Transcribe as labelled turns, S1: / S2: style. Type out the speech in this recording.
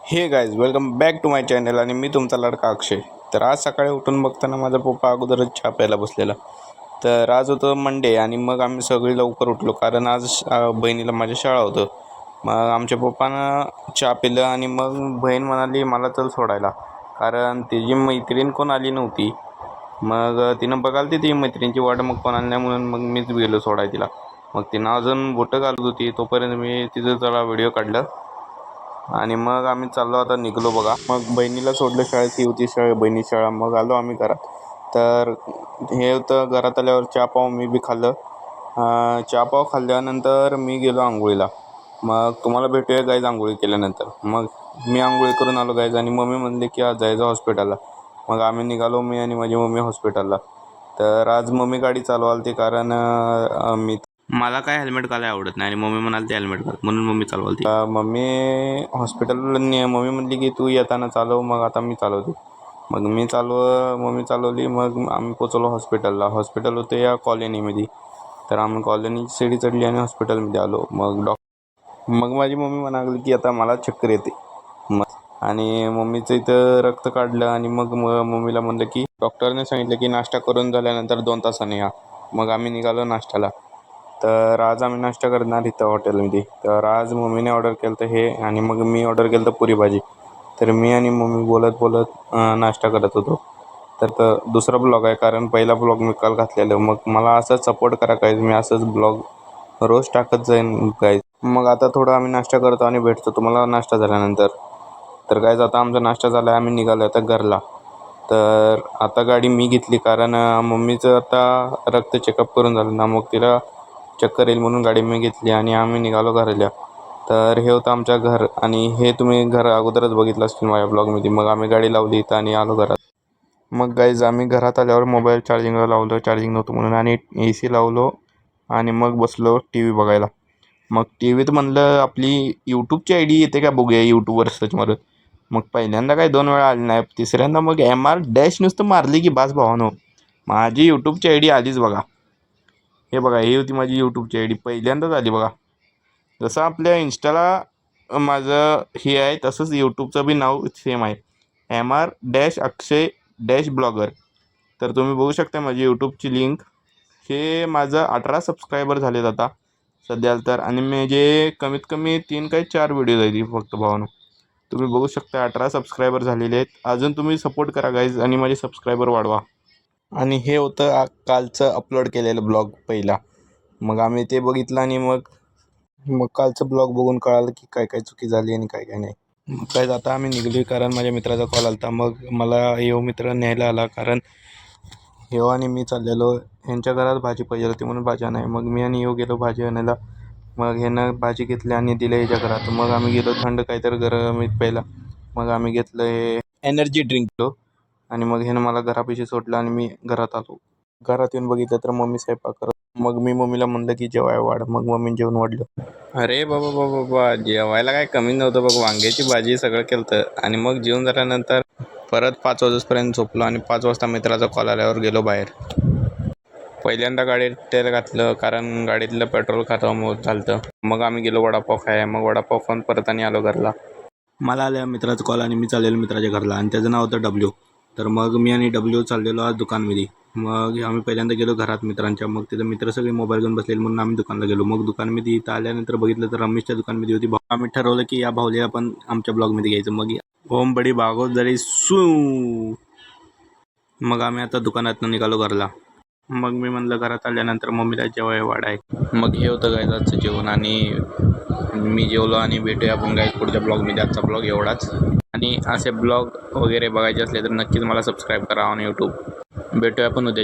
S1: हे guys welcome back to my channel आणि मी तुमचा लडका अक्षय. तर आज सकाळी उठून बघताना माझा पप्पा अगोदरच चहा प्यायला बसलेला. तर आज होतं मंडे आणि मग आम्ही सगळी लवकर उठलो कारण आज बहिणीला माझ्या शाळा होतं. मग आमच्या पप्पानं चहा पिलं आणि मग बहीण म्हणाली मला चल सोडायला, कारण तिची मैत्रीण कोण आली नव्हती. मग तिनं बघाल ती मैत्रिणीची वाट, मग कोण आली नाही म्हणून मग मीच गेलो सोडाय तिला. मग तिनं अजून बोटं घालत होती तोपर्यंत मी तिचं जरा व्हिडिओ काढलं आणि मग आम्ही चाललो आता निघलो बघा. मग बहिणीला सोडलं, शाळेत ही होती बहिणी शाळा. मग आलो आम्ही घरात. तर हे होतं, घरात आल्यावर चहा पाव मी बी खाल्लं. चहा पाव खाल्ल्यानंतर मी गेलो आंघोळीला. मग तुम्हाला भेटूया गाईज आंघोळी केल्यानंतर. मग मी आंघोळी करून आलो गाईज आणि मम्मी म्हणले की आज जायचं हॉस्पिटलला. मग आम्ही निघालो, मी आणि माझी मम्मी हॉस्पिटलला. तर आज मम्मी गाडी चालवाल ती, कारण मला काय हेल्मेट घालायला आवडत नाही आणि मम्मी म्हणाली ते हेल्मेट घाल म्हणून मम्मी चालवली. मम्मी हॉस्पिटलला मम्मी म्हणली की तू येताना चालव. मग आता मी चालवते. मग मम्मी चालवली. मग आम्ही पोचलो हॉस्पिटलला. हॉस्पिटल होतं या कॉलनीमध्ये. तर आम्ही कॉलनीची सीडी चढली आणि हॉस्पिटलमध्ये आलो. मग माझी मम्मी म्हणाली की आता मला चक्कर येते. आणि मम्मीचं इथं रक्त काढलं आणि मग मम्मीला म्हणलं की डॉक्टरने सांगितलं की नाश्ता करून झाल्यानंतर 2 तासाने या. मग आम्ही निघालो नाश्त्याला. तर आज आम्ही नाश्ता करणार इथं हॉटेलमध्ये. तर आज मम्मीने ऑर्डर केलं तर हे, आणि मग मी ऑर्डर केलं तर पुरी भाजी. तर मी आणि मम्मी बोलत नाश्ता करत होतो. तर दुसरा ब्लॉग आहे, कारण पहिला ब्लॉग मी काल घातलेलं. मग मला असंच सपोर्ट करा गाईज, मी असंच ब्लॉग रोज टाकत जाईन गाईज. मग आता थोडं आम्ही नाश्ता करतो आणि भेटतो तुम्हाला नाश्ता झाल्यानंतर. तर गाईज आता आमचा नाश्ता झाला आहे, आम्ही निघालो आता घरला. तर आता गाडी मी घेतली, कारण मम्मीचं आता रक्त चेकअप करून झालं ना, मग तिला चक्कर येईल म्हणून गाडी मी घेतली आणि आम्ही निघालो घरला. तर हे होतं आमच्या घर, आणि हे तुम्ही घर अगोदरच बघितलं असतील माझ्या ब्लॉगमध्ये. मग आम्ही गाडी लावली इथं आणि आलो घरात. मग गाईज आम्ही घरात आल्यावर मोबाईल चार्जिंगला लावलं, चार्जिंग नव्हतं म्हणून, आणि AC लावलो आणि मग बसलो TV बघायला. मग TVत म्हणलं आपली यूट्यूबची ID येते का बघूया, यूट्यूबवर सर्च मारत. मग पहिल्यांदा काय 2 वेळा आली नाही, तिसऱ्यांदा मग MR डॅश नुसतं मारली की बास भावानो, माझी यूट्यूबची ID आलीच बघा. हे बघा, ही होती माझी यूट्यूबची ID, पहिल्यांदाच आली बघा. जसं आपल्या इंस्टाला माझं हे आहे तसंच यूट्यूबचं बी नाव सेम आहे, MR डॅश अक्षय डॅश ब्लॉगर. तर तुम्ही बघू शकता माझी यूट्यूबची लिंक. हे माझं 18 सबस्क्रायबर झालेत आता सध्या तर, आणि म्हणजे कमीत कमी 3 काही 4 व्हिडिओ आहेत फक्त भावानो. तुम्ही बघू शकता 18 सबस्क्रायबर झालेले आहेत. अजून तुम्ही सपोर्ट करा गाईज आणि माझे सबस्क्रायबर वाढवा. आणि हे होतं कालचं अपलोड केलेलं ब्लॉग पहिला. मग आम्ही ते बघितलं आणि मग कालचं ब्लॉग बघून कळालं की काय काय चुकी झाली आणि काय काय नाही. मग काय आता आम्ही निघलो, कारण माझ्या मित्राचा कॉल आला होता. मग मला हे मित्र न्यायला आला, कारण ह्यो आणि मी चाललेलो ह्यांच्या घरात भाजी पाहिजे होती म्हणून भाजी नाही. मग मी आणि ह्यो गेलो भाजी आणायला. मग ह्यानं भाजी घेतली आणि दिलं ह्याच्या घरात. मग आम्ही गेलो थंड काहीतरी गरमीत प्यायला. मग आम्ही घेतलं हे एनर्जी ड्रिंक आणि मग ह्यानं मला घरापाशी सोडलं आणि मी घरात आलो. घरात येऊन बघितलं तर मम्मी स्वयंपाक करत. मग मी मम्मीला म्हणलं की जेवाय वाढ. मग मम्मीने जेवण वाढलं. अरे बाबा बाबा बाबा, जेवायला काय कमी नव्हतं बघ, वांग्याची भाजी सगळं केलं होतं. आणि मग जेवण झाल्यानंतर परत 5 वाजेपर्यंत झोपलो आणि 5 वाजता मित्राचा कॉल आल्यावर गेलो बाहेर. पहिल्यांदा गाडीत तेल घातलं, कारण गाडीतलं पेट्रोल खतम होत झालं. मग आम्ही गेलो वडापाव खाय. मग वडापाव खाऊन परत आणि आलो घरला. मला आल्या मित्राचा कॉल आणि मी चाललेलो मित्राच्या घरला, आणि त्याचं नाव होतं W. तर मग मी आणि W चाललेलो आज दुकानमध्ये. मग आम्ही पहिल्यांदा गेलो घरात मित्रांच्या. मग तिथं मित्र सगळे मोबाईल घेऊन बसलेले म्हणून आम्ही दुकानला गेलो. मग दुकानमध्ये इथं आल्यानंतर बघितलं तर रमेशच्या दुकानमध्ये होती. आम्ही ठरवलं की या भाऊलीला पण आमच्या ब्लॉगमध्ये घ्यायचं. मग ओम बडी भागवत जरी सू. मग आम्ही आता दुकानातनं निघालो घरला. मग मी म्हणलं घरात आल्यानंतर मम्मीला जेवाय वाढाय. मग हे होतं गाईज आजचं जेवण, आणि मी जेवलो. आणि भेटूया आपण गाईज पुढच्या ब्लॉगमध्ये. आजचा ब्लॉग एवढाच, आणि असे ब्लॉग वगैरे बघायचे असले तर नक्कीच मला सबस्क्राईब करा ऑन यूट्यूब. भेटूया आपण उद्या.